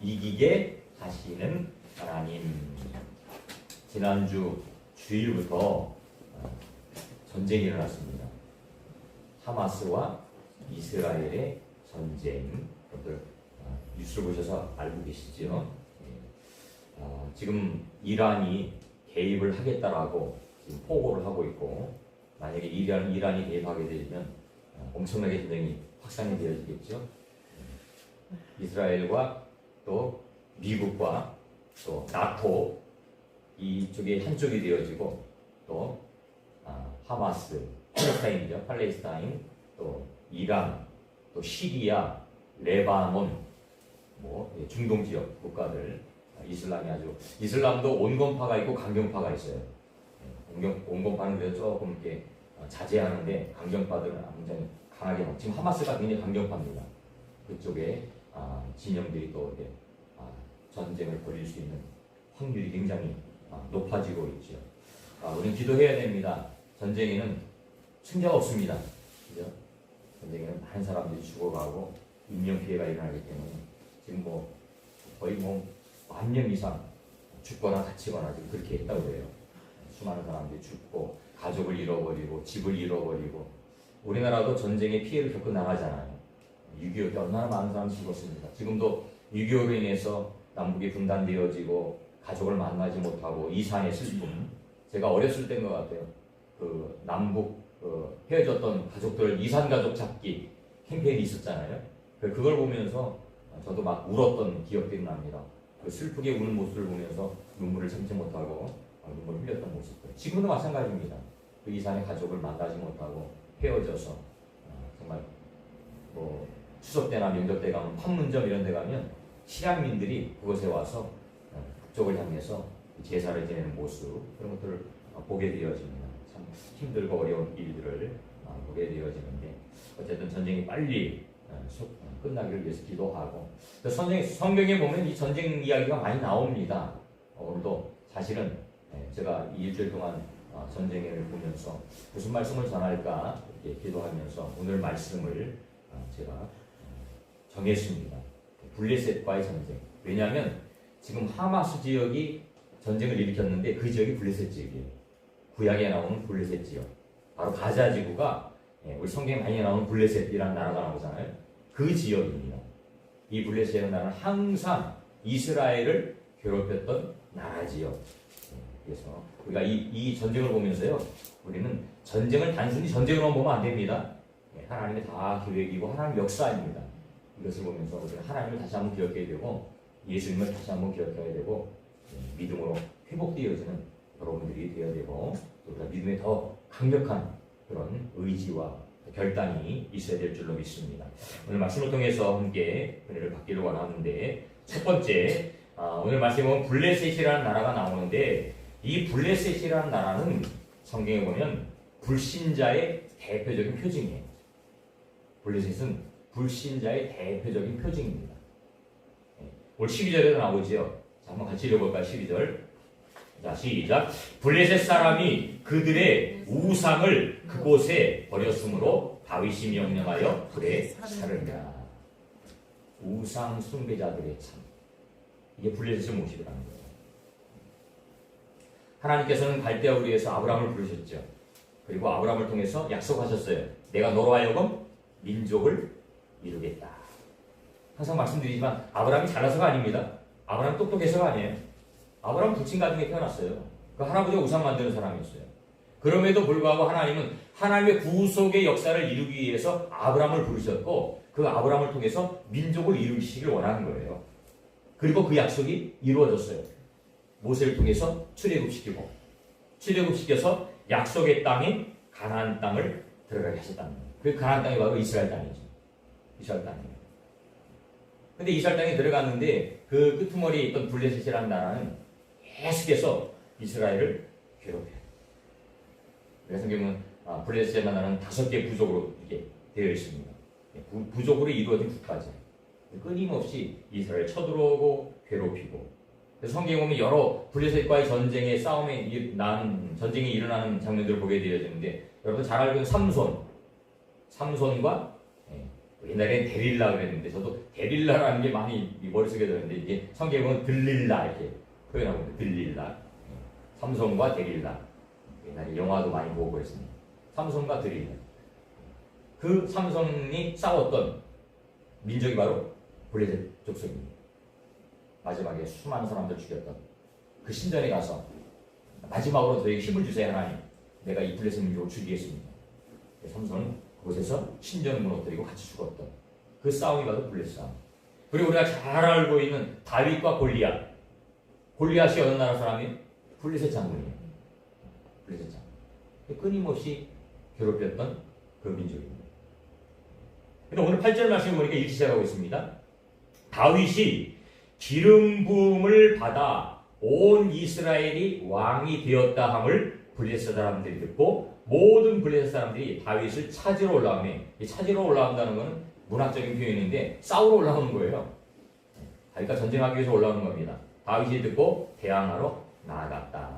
이기게 하시는 하나님. 지난주 주일부터 전쟁이 일어났습니다. 하마스와 이스라엘의 전쟁. 여러분들 뉴스를 보셔서 알고 계시죠? 지금 이란이 개입을 하겠다라고 지금 포고를 하고 있고, 만약에 이란이 개입하게 되면 엄청나게 전쟁이 확산이 되어지겠죠. 이스라엘과 또 미국과 또 나토 이쪽에 한쪽이 되어지고, 또 하마스, 팔레스타인이죠. 팔레스타인, 또 이란, 또 시리아, 레바논, 중동 지역 국가들, 이슬람도 온건파가 있고 강경파가 있어요. 온건파는 그래서 조금 이렇게 자제하는데, 강경파들은 굉장히 강하게 지금 하마스가 굉장히 강경파입니다. 그쪽에 진영들이 또 이렇게 전쟁을 벌일 수 있는 확률이 굉장히 높아지고 있죠. 우리는 기도해야 됩니다. 전쟁에는 승자가 없습니다. 그죠? 전쟁에는 많은 사람들이 죽어가고 인명 피해가 일어나기 때문에 지금 거의 10,000명 이상 죽거나 다치거나 지금 그렇게 했다고 해요. 수많은 사람들이 죽고 가족을 잃어버리고 집을 잃어버리고, 우리나라도 전쟁의 피해를 겪고 나가잖아요. 6.25 때 얼마나 많은 사람이 죽었습니다. 지금도 6.25로 인해서 남북이 분단되어지고 가족을 만나지 못하고 이산의 슬픔. 제가 어렸을 때인 것 같아요. 그 남북 헤어졌던 가족들 이산 가족 찾기 캠페인이 있었잖아요. 그걸 보면서 저도 막 울었던 기억들이 납니다. 그 슬프게 우는 모습을 보면서 눈물을 참지 못하고 눈물을 흘렸던 모습들. 지금도 마찬가지입니다. 그 이산의 가족을 만나지 못하고 헤어져서 정말 추석 때나 명절 때 가면 판문점 이런 데 가면 실향민들이 그곳에 와서 북쪽을 향해서 제사를 지내는 모습, 그런 것들을 보게 되어집니다. 참 힘들고 어려운 일들을 보게 되어지는데, 어쨌든 전쟁이 빨리 끝나기를 위해서 기도하고, 성경에 보면 이 전쟁 이야기가 많이 나옵니다. 오늘도 사실은 제가 이 일주일 동안 전쟁을 보면서 무슨 말씀을 전할까 이렇게 기도하면서 오늘 말씀을 제가 정했습니다. 블레셋과의 전쟁. 왜냐하면 지금 하마스 지역이 전쟁을 일으켰는데 그 지역이 블레셋 지역이에요. 구약에 나오는 블레셋 지역. 바로 가자 지구가 우리 성경에 많이 나오는 블레셋이라는 나라가 나오잖아요. 그 지역입니다. 이 블레셋이라는 나라는 항상 이스라엘을 괴롭혔던 나라지요. 그래서 우리가 이 전쟁을 보면서요, 우리는 전쟁을 단순히 전쟁으로만 보면 안 됩니다. 하나님의 다 계획이고 하나님의 역사입니다. 이것을 보면서 우리는 하나님을 다시 한번 기억해야 되고, 예수님을 다시 한번 기억해야 되고, 믿음으로 회복되어지는 여러분들이 되어야 되고, 또 우리가 믿음에 더 강력한 그런 의지와 결단이 있어야 될 줄로 믿습니다. 오늘 말씀을 통해서 함께 은혜를 받기를 원하는데, 첫 번째, 오늘 말씀에 보면 블레셋이라는 나라가 나오는데, 이 블레셋이라는 나라는 성경에 보면 불신자의 대표적인 표징이에요. 블레셋은 불신자의 대표적인 표징입니다. 오늘 12절에도 나오지요. 자, 한번 같이 읽어볼까요? 12절. 자, 시작. 블레셋 사람이 그들의 우상을 그곳에 버렸으므로 다윗이 명령하여 불에 사르니라. 우상 숭배자들의 참. 이게 블레셋의 모습이라는 거예요. 하나님께서는 갈대아 우리에서 아브라함을 부르셨죠. 그리고 아브라함을 통해서 약속하셨어요. 내가 너로 하여금 민족을 이루겠다. 항상 말씀드리지만 아브라함이 잘나서가 아닙니다. 아브라함 똑똑해서가 아니에요. 아브라함 불신 가정에 태어났어요. 그 할아버지가 우상 만드는 사람이었어요. 그럼에도 불구하고 하나님은 하나님의 구속의 역사를 이루기 위해서 아브라함을 부르셨고, 그 아브라함을 통해서 민족을 이루시길 원하는 거예요. 그리고 그 약속이 이루어졌어요. 모세를 통해서 출애굽시키고, 출애굽시켜서 약속의 땅인 가나안 땅을 들어가게 하셨다는 거예요. 그 가나안 땅이 바로 이스라엘 땅이죠. 이스라엘 땅이에요. 근데 이스라엘 땅에 들어갔는데 그 끄트머리에 있던 블레셋이라는 나라는 계속해서 이스라엘을 괴롭혀요. 그래서 성경은 블레셋이라는 나라는 5개 부족으로 이렇게 되어 있습니다. 부족으로 이루어진 국가죠. 끊임없이 이스라엘 쳐들어오고 괴롭히고. 그래서 성경에 보면 여러 블레셋과의 전쟁의 전쟁이 일어나는 장면들을 보게 되어지는데, 여러분 잘 알고 있는 삼손과 옛날엔 데릴라 그랬는데 저도 데릴라라는 게 많이 머릿속에 들었는데 이게 성경에 보면 들릴라 이렇게 표현하고 있는데 들릴라. 삼손과 데릴라. 옛날에 영화도 많이 보고 그랬습니다. 삼손과 데릴라. 그 삼손이 싸웠던 민족이 바로 블레셋 족속입니다. 마지막에 수많은 사람들 죽였던 그 신전에 가서 마지막으로 저에게 힘을 주세요 하나님. 내가 이 블레셋 민족을 죽이겠습니다. 삼손은 그곳에서 신전을 무너뜨리고 같이 죽었던 그 싸움이 바로 블레셋 싸움. 그리고 우리가 잘 알고 있는 다윗과 골리앗. 골리앗이 어느 나라 사람이에요? 블레셋 장군이에요. 블레셋 장군. 끊임없이 괴롭혔던 그 민족입니다. 근데 오늘 8절 말씀을 보니까 이렇게 시작하고 있습니다. 다윗이 기름 부음을 받아 온 이스라엘이 왕이 되었다 함을 블레셋 사람들이 듣고 모든 블레셋 사람들이 다윗을 찾으러 올라오네. 이 찾으러 올라온다는 것은 문학적인 표현인데 싸우러 올라오는 거예요. 그러니까 전쟁하기 위해서 올라오는 겁니다. 다윗이 듣고 대항하러 나아갔다.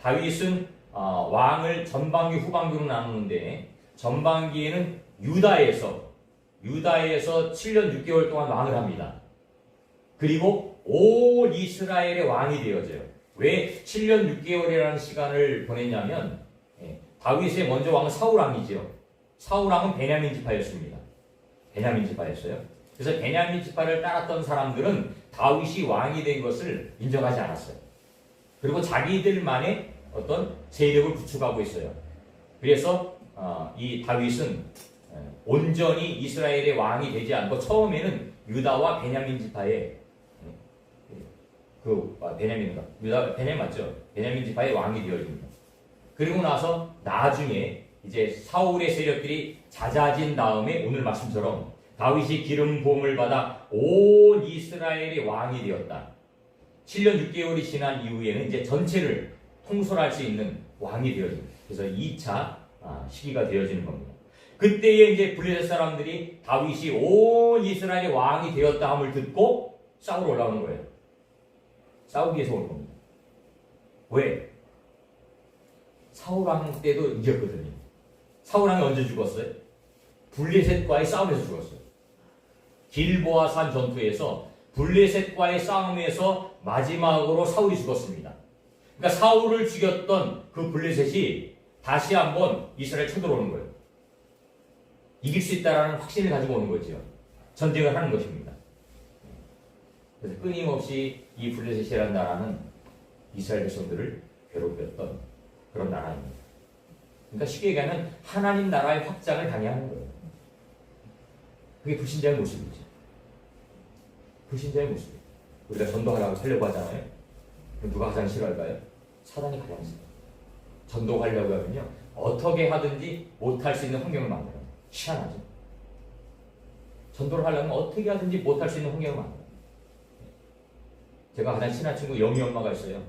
다윗은 왕을 전반기 후반기로 나누는데 전반기에는 유다에서 7년 6개월 동안 왕을 합니다. 그리고 온 이스라엘의 왕이 되어져요. 왜 7년 6개월이라는 시간을 보냈냐면 다윗의 먼저 왕은 사울왕이죠. 사울왕은 베냐민 지파였습니다. 베냐민 지파였어요. 그래서 베냐민 지파를 따랐던 사람들은 다윗이 왕이 된 것을 인정하지 않았어요. 그리고 자기들만의 어떤 세력을 구축하고 있어요. 그래서 이 다윗은 온전히 이스라엘의 왕이 되지 않고 처음에는 유다와 베냐민 지파의 베냐민 맞죠? 베냐민 지파의 왕이 되어집니다. 그리고 나서 나중에 이제 사울의 세력들이 잦아진 다음에 오늘 말씀처럼 다윗이 기름 부음을 받아 온 이스라엘의 왕이 되었다. 7년 6개월이 지난 이후에는 이제 전체를 통솔할 수 있는 왕이 되어집니다. 그래서 2차 시기가 되어지는 겁니다. 그때에 이제 블레셋 사람들이 다윗이 온 이스라엘의 왕이 되었다 함을 듣고 싸우러 올라오는 거예요. 싸우기 위해서 오는 겁니다. 왜? 사울왕 때도 이겼거든요. 사울왕이 언제 죽었어요? 블레셋과의 싸움에서 죽었어요. 길보아 산 전투에서 블레셋과의 싸움에서 마지막으로 사울이 죽었습니다. 그러니까 사울을 죽였던 그 블레셋이 다시 한번 이스라엘 쳐들어오는 거예요. 이길 수 있다는 확신을 가지고 오는 거죠. 전쟁을 하는 것입니다. 그래서 끊임없이 이 블레셋이라는 나라는 이스라엘 백성들을 괴롭혔던 그런 나라입니다. 그러니까 쉽게 얘기하면 하나님 나라의 확장을 방해하는 거예요. 그게 불신자의 모습이죠. 불신자의 모습. 우리가 전도하라고 하려고 하잖아요. 그럼 누가 가장 싫어할까요? 사단이 가장 싫어요. 전도하려고 하면요, 어떻게 하든지 못할 수 있는 환경을 만들어요. 희한하죠. 전도를 하려면 어떻게 하든지 못할 수 있는 환경을 만들어요. 제가 가장 친한 친구 영희 엄마가 있어요.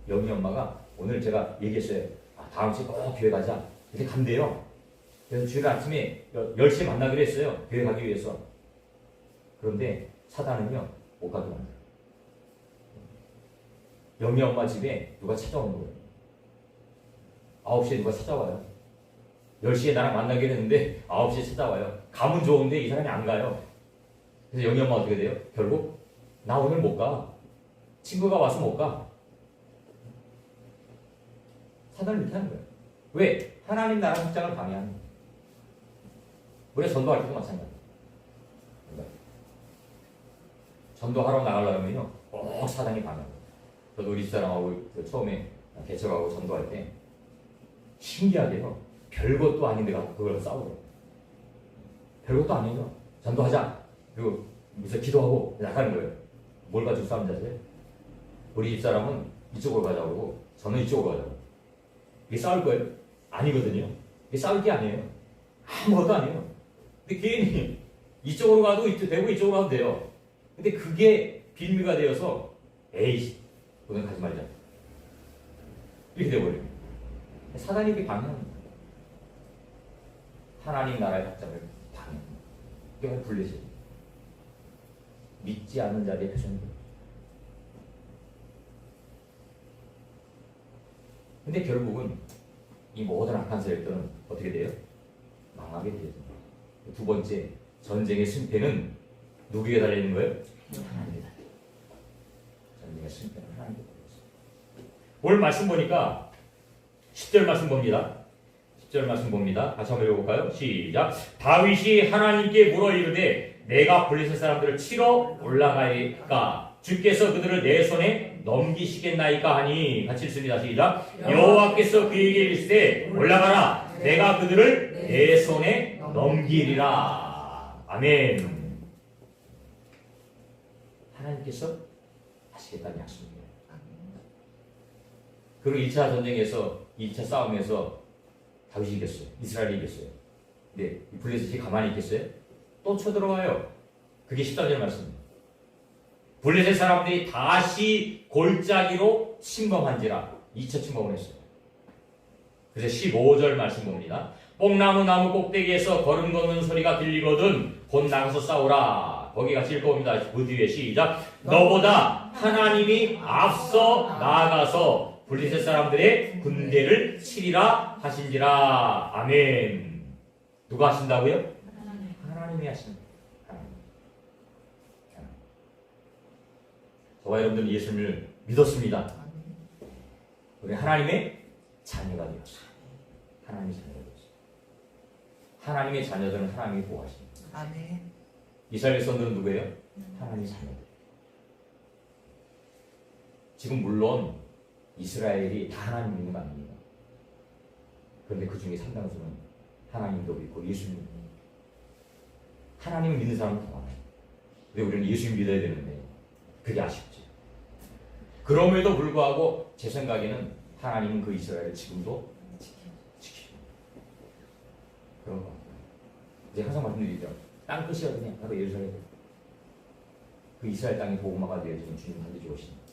영희 엄마가 오늘 제가 얘기했어요. 다음 주에 꼭 교회 가자. 이렇게 간대요. 그래서 주일 아침에 10시에 만나기로 했어요. 교회 가기 위해서. 그런데 사단은요, 못 가게 만들어요. 영희 엄마 집에 누가 찾아오는 거예요. 9시에 누가 찾아와요. 10시에 나랑 만나기로 했는데 9시에 찾아와요. 가면 좋은데 이 사람이 안 가요. 그래서 영희 엄마 어떻게 돼요? 결국 나 오늘 못 가. 친구가 와서 못 가. 사단을 이렇게 하는 거예요. 왜? 하나님 나라 확장을 방해하는 거예요. 우리가 전도할 때도 마찬가지예요. 전도하러 나가려면요, 꼭 사단이 방해해요. 저도 우리 집사람하고 처음에 개척하고 전도할 때 신기하게요, 별것도 아닌데 가서 그걸 싸우고, 별것도 아니에요. 전도하자. 그리고 여기서 기도하고 나가는 거예요. 뭘 가지고 싸우는지 아세요? 우리 집사람은 이쪽으로 가자고 그러고 저는 이쪽으로 가자고. 이게 싸울 거예요? 아니거든요. 이게 싸울 게 아니에요. 아무것도 아니에요. 근데 괜히 이쪽으로 가도 되고 이쪽으로 가도 돼요. 근데 그게 빌미가 되어서 에이씨, 오늘 가지 말자. 이렇게 돼버려요. 사단이 이렇게 방해합니다. 하나님 나라의 확장을 방해합니다. 이게 블레셋. 믿지 않는 자들의 표정입니다. 근데 결국은 이 모든 악한 세력들은 어떻게 돼요? 망하게 되어집니다. 두 번째, 전쟁의 승패는 누구에게 달려있는 거예요? 하나님께 달려. 전쟁의 승패는 하나님께 달려있어요. 오늘 말씀 보니까 10절 말씀 봅니다. 10절 말씀 봅니다. 다시 한번 읽어볼까요? 시작. 다윗이 하나님께 물어 이르되 내가 블레셋 사람들을 치러 올라가리까 주께서 그들을 내 손에 넘기시겠나이까 하니 같이 읽습니다. 시작. 여호와께서 그에게 이르시되 올라가라 내가 그들을 내 손에 넘기리라. 아멘. 하나님께서 하시겠다는 약속이에요. 그리고 1차 전쟁에서 2차 싸움에서 다윗이 이겼어요. 이스라엘이 이겼어요. 근데 블레셋이 가만히 있겠어요? 또 쳐들어와요. 그게 13절 말씀입니다. 블레셋 사람들이 다시 골짜기로 침범한지라 2차 침범을 했어요. 그래서 15절 말씀 봅니다. 뽕나무 나무 꼭대기에서 걸음 걷는 소리가 들리거든 곧 나가서 싸우라. 거기 같이 읽어봅니다. 그 뒤에 시작. 너보다 하나님이 앞서 나아가서 블레셋 사람들의 군대를 치리라 하신지라. 아멘. 누가 하신다고요? 하나님이 하신다. 저와 여러분들은 예수님을 믿었습니다. 우리 하나님의 자녀가 되었어요. 하나님의 자녀가 되었어요. 하나님의 자녀들은 하나님이 보호하십니다. 아멘. 이스라엘 백성들은 누구예요? 하나님의 자녀들. 지금 물론 이스라엘이 다 하나님 믿는 거 아닙니다. 그런데 그 중에 상당수는 하나님도 믿고 예수님도 믿고 하나님을 믿는 사람은 더 많아요. 근데 우리는 예수님 믿어야 되는데 그게 아쉽죠. 그럼에도 불구하고 제 생각에는 하나님은 그 이스라엘을 지금도 지키고 그런 거 같아요. 이제 항상 말씀드리죠. 땅끝이 어디냐? 바로 예루살렘. 그 이스라엘 땅이 복음화가 되어지는 주님 반드시 오십니다.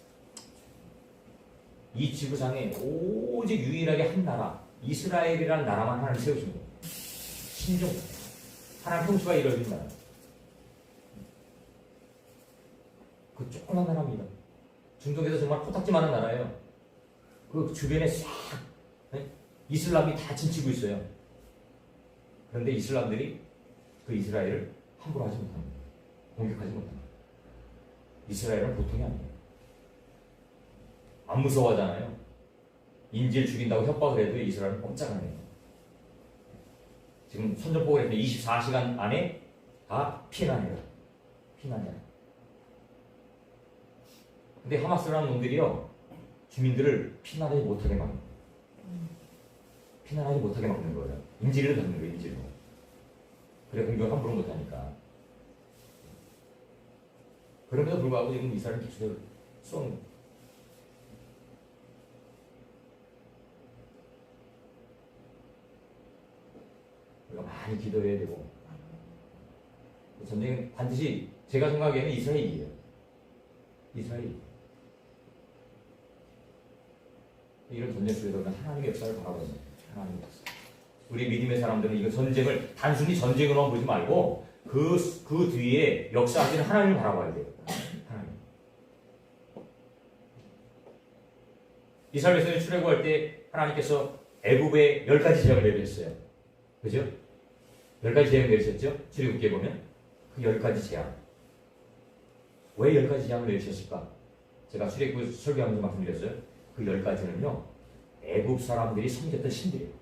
이 지구상에 오직 유일하게 한 나라 이스라엘이라는 나라만 하나님 세우신 거예요. 신종 하나님 통치가 이루어진 나라. 그 조그만 나라입니다. 중동에서 정말 코딱지만한 나라예요. 그 주변에 싹 이슬람이 다 진치고 있어요. 그런데 이슬람들이 그 이스라엘을 함부로 하지 못합니다. 공격하지 못합니다. 이스라엘은 보통이 아니에요. 안 무서워하잖아요. 인질 죽인다고 협박을 해도 이스라엘은 꼼짝 안 해요. 지금 선전포고를 했는데 24시간 안에 다 피난해요. 피난해요. 근데 하마스라는 놈들이요 주민들을 피난하지 못하게 막는 거예요. 피난하지 못하게 막는 거예요. 인질을 잡는 거예요. 인질로. 그래 공격을 함부로 못하니까. 그럼에도 불구하고 지금 이스라엘은 계속 쏘는 거예요. 우리가 많이 기도해야 되고 전쟁은 반드시 제가 생각하기에는 이스라엘이에요. 이스라엘. 이런 전쟁 속에서 하나님의 역사를 바라보는 거예요. 하나님의 역사. 우리 믿음의 사람들은 이거 전쟁을 단순히 전쟁으로만 보지 말고 그 뒤에 역사하시는 하나님을 바라봐야 돼요. 하나님. 이스라엘 백성이 출애굽할 때 하나님께서 애굽에 10가지 재앙을 내리셨어요. 그죠? 10가지 재앙을 내리셨죠? 출애굽기에 보면 그 10가지 재앙. 왜 10가지 재앙을 내리셨을까? 제가 출애굽 설교하면서 말씀드렸어요. 그 10가지는요 애굽 사람들이 섬겼던 신들이에요.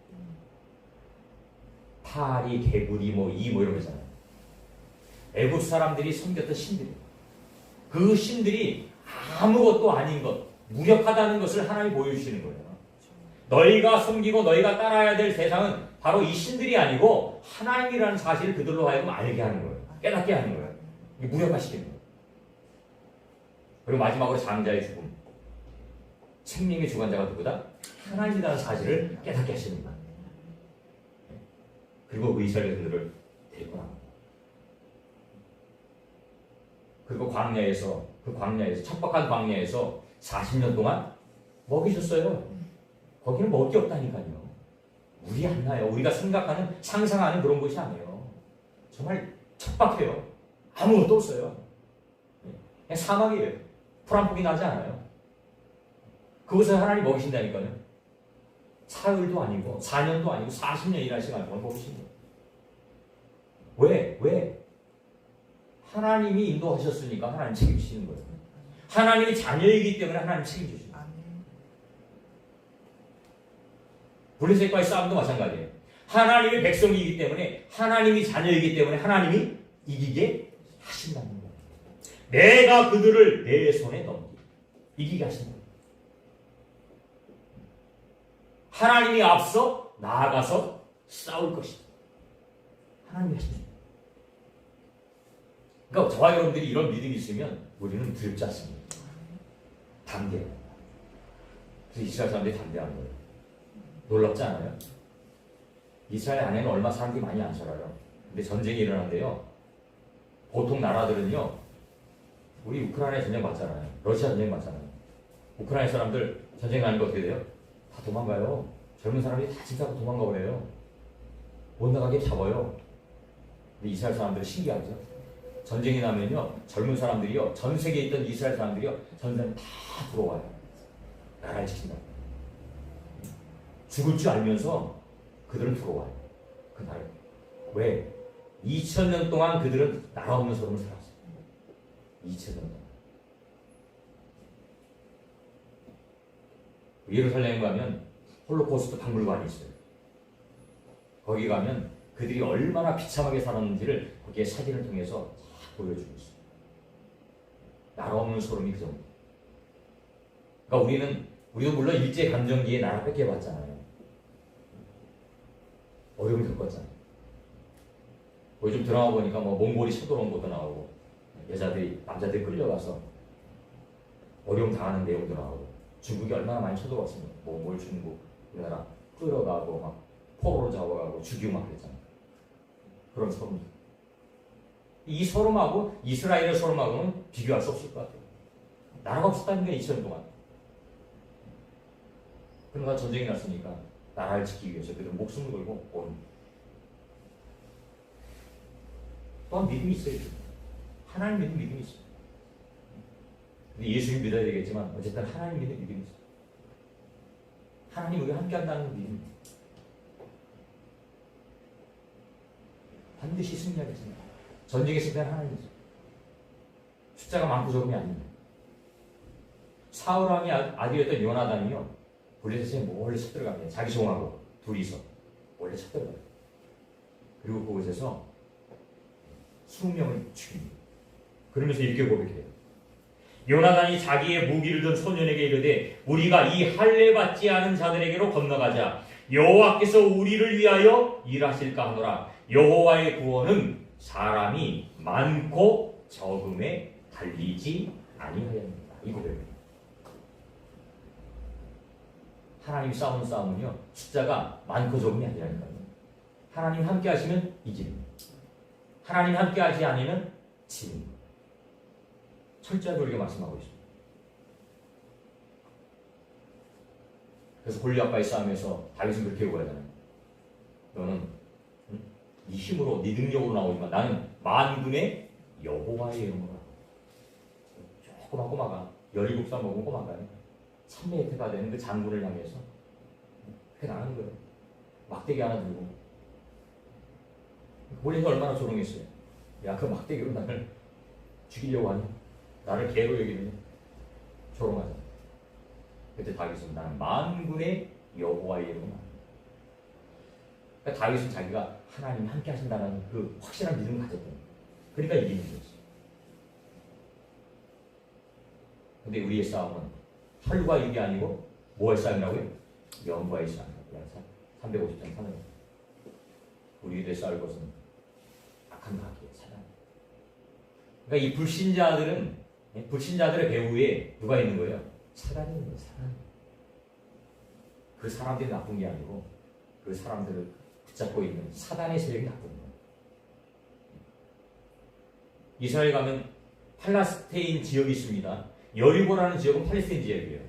파리, 개구리, 이 이런 거잖아요. 애굽 사람들이 섬겼던 신들이에요. 그 신들이 아무것도 아닌 것, 무력하다는 것을 하나님이 보여주시는 거예요. 너희가 섬기고 너희가 따라야 될 세상은 바로 이 신들이 아니고 하나님이라는 사실을 그들로 하여금 알게 하는 거예요. 깨닫게 하는 거예요. 무력화시키는 거예요. 그리고 마지막으로 장자의 죽음. 생명의 주관자가 누구다? 하나님이라는 사실을 깨닫게 하십니다. 그리고 그 이스라엘 백성들을 데리고 나옵니다. 그리고 광야에서 척박한 광야에서 40년 동안 먹이셨어요. 거기는 먹을 게 없다니까요. 물이 안 나요. 우리가 생각하는 상상하는 그런 곳이 아니에요. 정말 척박해요. 아무것도 없어요. 그냥 사막이에요. 풀 한 폭이 나지 않아요. 그곳에 하나님 먹이신다니까요. 사흘도 아니고 4년도 아니고 40년 일하시는 동안 먹이신 거예요. 왜? 하나님이 인도하셨으니까 하나님 책임지시는 거예요. 하나님이 자녀이기 때문에 하나님 책임지시는 거예요. 블레셋과의 싸움도 마찬가지예요. 하나님의 백성이기 때문에, 하나님이 자녀이기 때문에 하나님이 이기게 하신다는 거예요. 내가 그들을 내 손에 넘기게 이기게 하신다. 하나님이 앞서 나아가서 싸울 것이다. 하나님이 하십니다. 그러니까 저와 여러분들이 이런 믿음이 있으면 우리는 두렵지 않습니다. 담대해요. 그래서 이스라엘 사람들이 담대한 거예요. 놀랍지 않아요? 이스라엘 안에는 얼마 사람들이 많이 안 살아요. 근데 전쟁이 일어난대요. 보통 나라들은요, 우리 우크라이나 전쟁 봤잖아요. 러시아 전쟁 봤잖아요. 우크라이나 사람들 전쟁 나는 거 어떻게 돼요? 다 도망가요. 젊은 사람들이 다 진짜 도망가 버려요. 못 나가게 잡아요. 근데 이스라엘 사람들은 신기하죠. 전쟁이 나면요, 젊은 사람들이요, 전 세계에 있던 이스라엘 사람들이요, 전쟁 다 들어와요. 나라를 지킨다. 죽을 줄 알면서 그들은 들어와요. 그 나라에. 왜? 2000년 동안 그들은 나라 없는 삶을 살았어요. 2000년 동안. 예루살렘 가면 홀로코스트 박물관이 있어요. 거기 가면 그들이 얼마나 비참하게 살았는지를 거기에 사진을 통해서 다 보여주고 있어요. 나라 없는 소름이 그 정도. 그러니까 우리도 물론 일제감정기에 나라 뺏겨봤잖아요. 어려움을 겪었잖아요. 요즘 드라마 보니까 뭐 몽골이 쳐들어온 것도 나오고, 남자들이 끌려가서 어려움 당하는 내용도 나오고, 중국이 얼마나 많이 쳐들어왔습니까? 몽골, 중국, 우리나라 끌어가고 막 포로로 잡아가고 죽이고 막 그랬잖아요. 그런 소름. 이 소름하고 이스라엘의 소름하고는 비교할 수 없을 것 같아요. 나라가 없었다는 게 2000년 동안. 그러나 전쟁이 났으니까 나라를 지키기 위해서 그들은 목숨을 걸고 온. 또한 믿음이 있어야 돼요. 하나님 믿는 믿음이 있어요. 근데 예수님 믿어야 되겠지만 어쨌든 하나님 믿는 믿음이 있어요. 하나님 우리가 함께 한다는 믿음. 반드시 승리하겠습니다. 전쟁의 승리는 하나님이죠. 숫자가 많고 적음이 아닙니다. 사울왕의 아들이었던 요나단이요, 블레셋에 몰래 쳐들어갑니다. 자기 종하고 둘이서 몰래 쳐들어가요. 그리고 그곳에서 20명을 죽입니다. 그러면서 이렇게 고백해요. 요나단이 자기의 무기를 든 소년에게 이르되 우리가 이 할례 받지 않은 자들에게로 건너가자. 여호와께서 우리를 위하여 일하실까 하노라. 여호와의 구원은 사람이 많고 적음에 달리지 아니하였느니라. 이 고백입니다. 하나님이 싸우는 싸움은요, 숫자가 많고 적음이 아니라니까요. 하나님 함께 하시면 이깁니다. 하나님 함께 하지 않으면 집니다. 철저하게 우리가 말씀하고 있습니다. 그래서 골리앗과의 싸움에서 다윗은 그렇게 요구하잖아요. 너는 네 힘으로, 네 능력으로 나오지만 나는 만군의 여호와의 이름으로 조그만 꼬마가 17살 먹은 꼬마가 3m가 되는 그 장군을 향해서 그렇게 나가는 거예요. 막대기 하나 들고. 골리앗이 얼마나 조롱했어요. 야, 그 막대기로 나를 죽이려고 하니? 나를 개로 여기느냐? 조롱하잖아. 그때 다윗은 나는 만군의 여호와의 이름으로. 그러니까 다윗은 자기가 하나님이 함께 하신다는 그 확실한 믿음을 가졌던 거예요. 그러니까 이기는 거였어요. 근데 우리의 싸움은 혈과 육이 아니고 뭐의 싸움이라고요? 영과의 싸움이라고요. 350장 3절. 우리들의 싸울 것은 악한 마귀의 사단. 그러니까 이 불신자들의 배후에 누가 있는 거예요? 사단이 있는 거예요. 사단. 그 사람들이 나쁜 게 아니고 그 사람들을 붙잡고 있는 사단의 세력이 나쁜 거예요. 이스라엘 가면 팔레스타인 지역이 있습니다. 여리고라는 지역은 팔레스타인 지역이에요.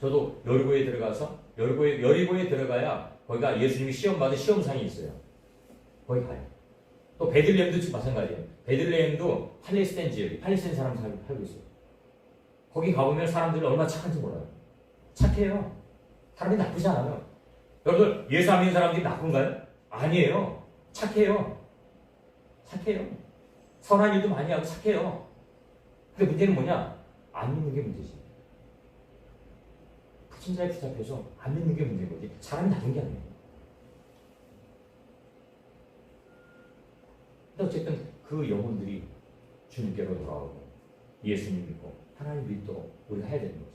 저도 여리고에 들어가서 여리고에 들어가야 거기가 예수님이 시험 받은 시험상이 있어요. 거기 가요. 또 베들레헴도 마찬가지예요. 베들레헴도 팔레스타인 지역이 팔레스타인 사람 살고 있어요. 거기 가보면 사람들이 얼마나 착한지 몰라요. 착해요. 사람이 나쁘지 않아요. 여러분 예수 안 믿는 사람들이 나쁜가요? 아니에요. 착해요. 착해요. 선한 일도 많이 하고 착해요. 근데 문제는 뭐냐? 안 믿는 게 문제지. 불신자에 붙잡혀서 안 믿는 게 문제인 거지. 사람이 나쁜 게 아니에요. 근데 어쨌든 그 영혼들이 주님께로 돌아오고 예수님 믿고 하나님 믿도록 우리가 해야 되는 거죠.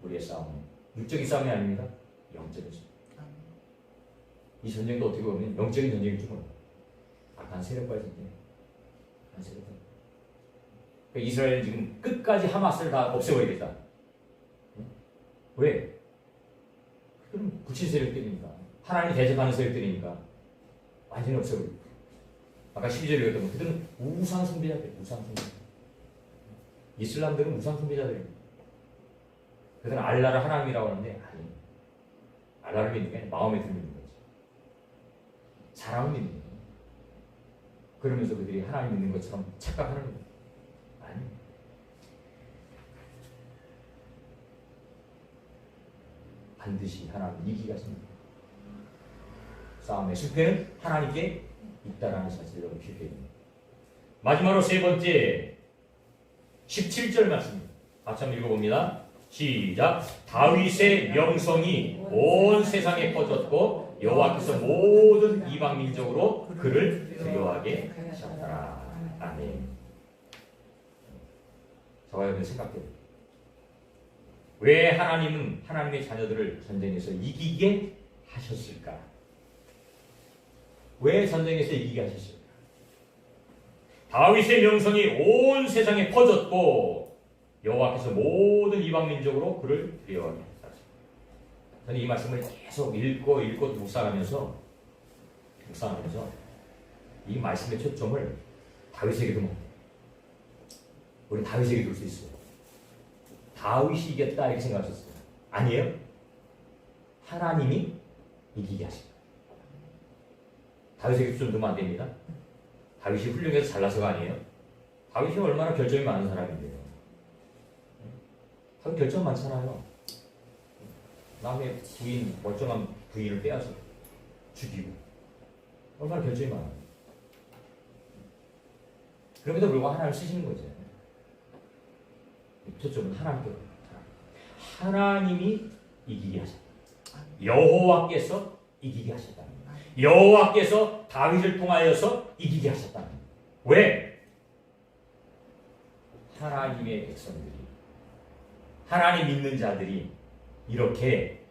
우리의 싸움은 육적인 싸움이 아닙니다. 영적인 싸움. 이 전쟁도 어떻게 보면 영적인 전쟁일 줄 몰라요. 악한 세력과의 전쟁. 악한 세력. 그러니까 이스라엘은 지금 끝까지 하마스를 다 없애버리겠다. 왜? 그럼 구친 세력들이니까. 하나님 대적하는 세력들이니까. 완전히 없애버리고. 아까 12절에 얘기했던 거. 그들은 우상 숭배자들. 우상 숭배. 이슬람들은 우상 숭배자들입니다. 그들은 알라를 하나님이라고 하는데 아니. 알라를 믿는 게 아니라 마음에 드는 거지. 사람을 믿는 거예요. 그러면서 그들이 하나님 믿는 것처럼 착각하는 거예요. 아니. 반드시 하나님 이기가 있습니다. 싸움의 실패는 하나님께 있다라는 사실을 여러분 기억해야 됩니다. 마지막으로 세 번째 17절 말씀입니다. 같이 한번 읽어봅니다. 시작. 다윗의 명성이 온 세상에 퍼졌고 여호와께서 모든 이방 민족으로 그를 두려워하게 하셨더라. 아멘. 저와 여러분 생각해요. 왜 하나님은 하나님의 자녀들을 전쟁에서 이기게 하셨을까? 왜 전쟁에서 이기게 하셨을까? 다윗의 명성이 온 세상에 퍼졌고 여호와께서 모든 이방 민족으로 그를 두려워하게 하셨다. 저는 이 말씀을 계속 읽고 묵상하면서 이 말씀의 초점을 다윗에게 두면 우리 다윗에게 둘 수 있어요. 다윗이 이겼다 이렇게 생각하셨어요. 아니에요. 하나님이 이기게 하신다. 다윗에게 좀 두면 안 됩니다. 다윗이 훌륭해서 잘나서가 아니에요. 다윗이 얼마나 결점이 많은 사람인데요. 다윗 결점 많잖아요. 남의 부인, 멀쩡한 부인을 빼앗아 죽이고 얼마나 결점이 많아요. 그럼에도 불구하고 하나님을 쓰시는 거죠. 초점은 하나님께 하나님이 이기게 하셨다. 여호와께서 이기게 하셨다. 여호와께서 다윗을 통하여서 이기게 하셨다. 왜? 하나님의 백성들이 하나님 믿는 자들이 이렇게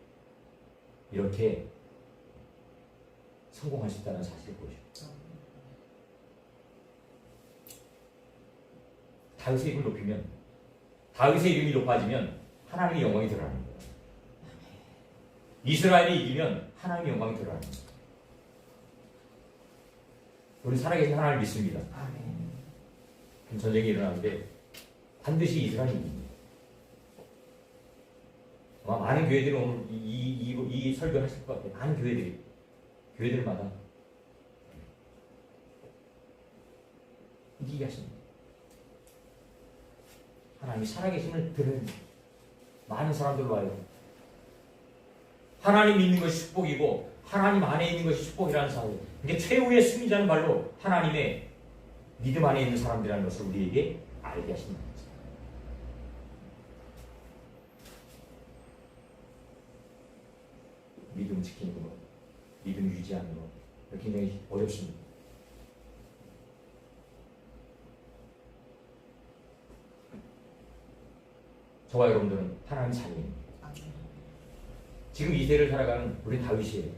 성공할 수 있다는 사실을 보여줍니다. 다윗의 이름을 높이면 다윗의 이름이 높아지면 하나님의 영광이 드러나는 거예요. 이스라엘이 이기면 하나님의 영광이 드러나는 거예요. 우리 살아계신 하나님을 믿습니다. 전쟁이 일어나는데 반드시 이스라엘이 이깁니다. 아마 많은 교회들이 오늘 이 설교를 하실 것 같아요. 많은 교회들마다 이기게 하십니다. 하나님이 살아계심을 들은 많은 사람들 와요. 하나님 믿는 것이 축복이고 하나님 안에 있는 것이 축복이라는 사실. 이게 최후의 승리자는 바로 하나님의 믿음 안에 있는 사람들이라는 것을 우리에게 알게 하십니다. 믿음 지키는 것, 믿음 유지하는 것 굉장히 어렵습니다. 저와 여러분들은 하나님 자녀입니다. 지금 이 세대를 살아가는 우리 다윗이에요.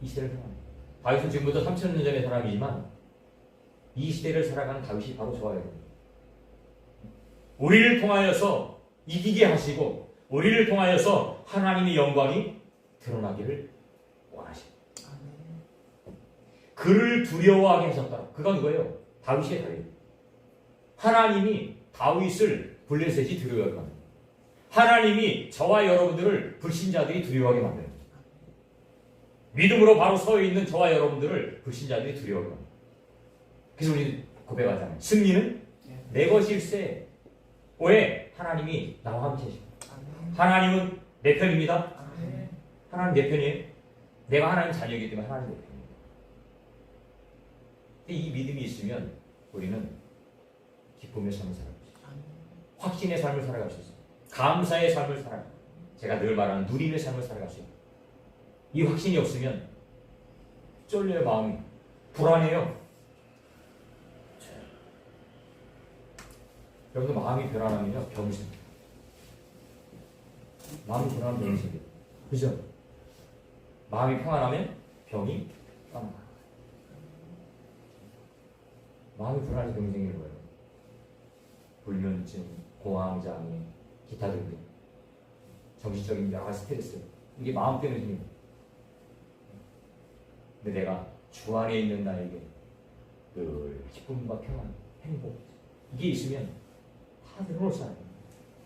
이 시대를 살아가는 다윗은 지금부터 3000년 전의 사람이지만 이 시대를 살아가는 다윗이 바로 저와 여러분. 우리를 통하여서 이기게 하시고 우리를 통하여서 하나님의 영광이 드러나기를 원하십니다. 그를 두려워하게 하셨다. 그가 누구예요? 다윗이에요. 다윗. 하나님이 다윗을 블레셋이 두려워하게 만듭니다. 하나님이 저와 여러분들을 불신자들이 두려워하게 만듭니다. 믿음으로 바로 서 있는 저와 여러분들을 불신자들이 두려워하게 만듭니다. 그래서 우리 고백하잖아요. 승리는 내 것일세. 왜? 하나님이 나와 함께 하십니다. 하나님은 내 편입니다. 하나님 내 편이에요. 내가 하나님 자녀이기 때문에 하나님 옆에 있는 거예요. 이 믿음이 있으면 우리는 기쁨의 삶을 살아갈 수 있어요. 확신의 삶을 살아갈 수 있어요. 감사의 삶을 살아갈 수 있어요. 제가 늘 말하는 누림의 삶을 살아갈 수 있어요. 이 확신이 없으면 쫄려요. 마음이 불안해요. 여러분들 마음이 불안하면요 병이 생겨요. 마음이 불안하면 병이 생겨요. 그죠? 마음이 평안하면 병이 떠나. 마음이 불안해서 병이 생기는 거예요. 불면증, 공황장애, 기타 등등 정신적인 여러 가지 스트레스, 이게 마음 때문에 생깁니다. 근데 내가 주 안에 있는 나에게 늘 기쁨과 평안, 행복, 이게 있으면 다 내려놓잖아요.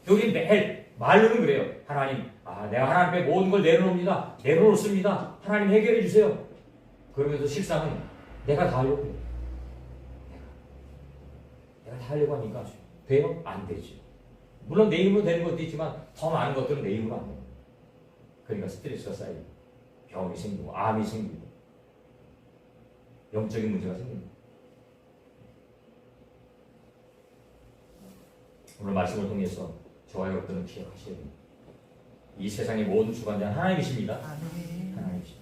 우리 매일 말로는 그래요. 하나님, 내가 하나님 앞에 모든 걸 내려놓습니다. 내려놓습니다. 하나님 해결해 주세요. 그러면서 실상은 내가 다 하려고 해요. 내가 다 하려고 하니까 돼요? 안 되죠. 물론 내 힘으로 되는 것도 있지만 더 많은 것들은 내 힘으로 안 돼요. 그러니까 스트레스가 쌓이고 병이 생기고 암이 생기고 영적인 문제가 생깁니다. 오늘 말씀을 통해서 저와 여러분들은 기억하셔야 됩니다. 이 세상의 모든 주관자는 하나님이십니다. 하나님이십니다.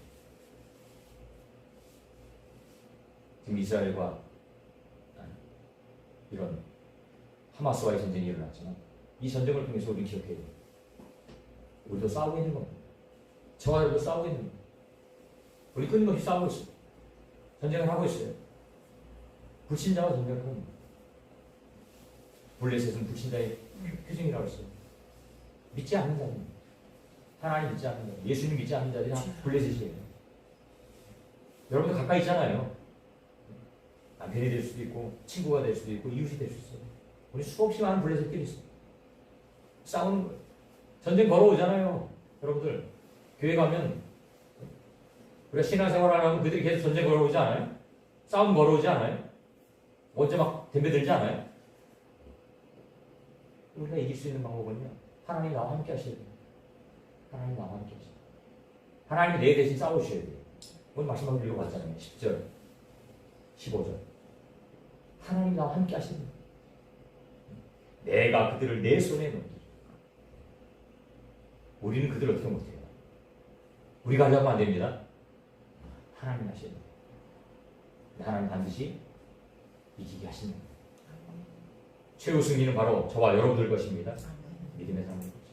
지금 이스라엘과 이런 하마스와의 전쟁이 일어났지만 이 전쟁을 통해서 우리는 기억해야 됩니다. 우리도 싸우고 있는 겁니다. 저와 여러분도 싸우고 있는 겁니다. 우리 끊임없이 싸우고 있어요. 전쟁을 하고 있어요. 불신자와 전쟁을 하고 있습니다. 블레셋은 불신자의 표징이라고 했어요. 믿지 않는 자입니다. 하나님 믿지 않는 자, 예수님 믿지 않는 자들이 블레셋이에요. 여러분도 가까이 있잖아요. 남편이 될 수도 있고 친구가 될 수도 있고 이웃이 될 수 있어요. 우리 수없이 많은 블레셋들이 있어요. 싸우는 거예요. 전쟁 걸어오잖아요. 여러분들 교회 가면 우리가 신앙생활을 하면 그들이 계속 전쟁 걸어오지 않아요? 싸움 걸어오지 않아요? 언제 막 덤벼들지 않아요? 우리가 이길 수 있는 방법은요, 하나님 나와 함께 하셔야 돼요. 하나님 나와 함께 하셔야 돼요. 하나님이 내 대신 싸우셔야 돼요. 오늘 마지막으로 읽어봤잖아요. 10절, 15절. 하나님 나와 함께 하셔야 돼요. 내가 그들을 내 손에 넘기리. 우리는 그들을 어떻게 못해요? 우리가 하려고 안 됩니다. 하나님 하셔야 돼요. 하나님 반드시 이기게 하십니다. 최후 승리는 바로 저와 여러분들 것입니다. 믿음의 삶인 것입니다.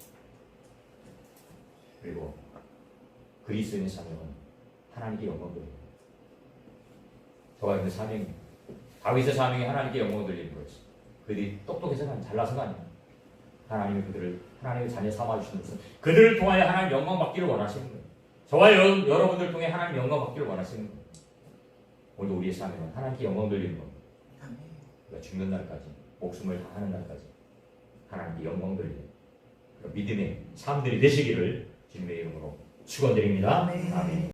그리고 그리스도인의 사명은 하나님께 영광 돌립니다. 저와 여러분의 사명이 다윗의 사명이 하나님께 영광 돌리는 거였어요. 그들이 똑똑해서가 잘나서가 아니에요. 하나님이 그들을 하나님의 자녀 삼아주시는 것은 그들을 통하여 하나님 영광 받기를 원하시는 거예요. 저와 여러분들 통해 하나님 영광 받기를 원하시는 거예요. 오늘 우리의 사명은 하나님께 영광 돌리는 겁니다. 우리가 죽는 날까지 목숨을 다하는 날까지 하나님께 영광 돌리는 믿음의 삶들이 되시기를 주님의 이름으로 축원드립니다. 아멘.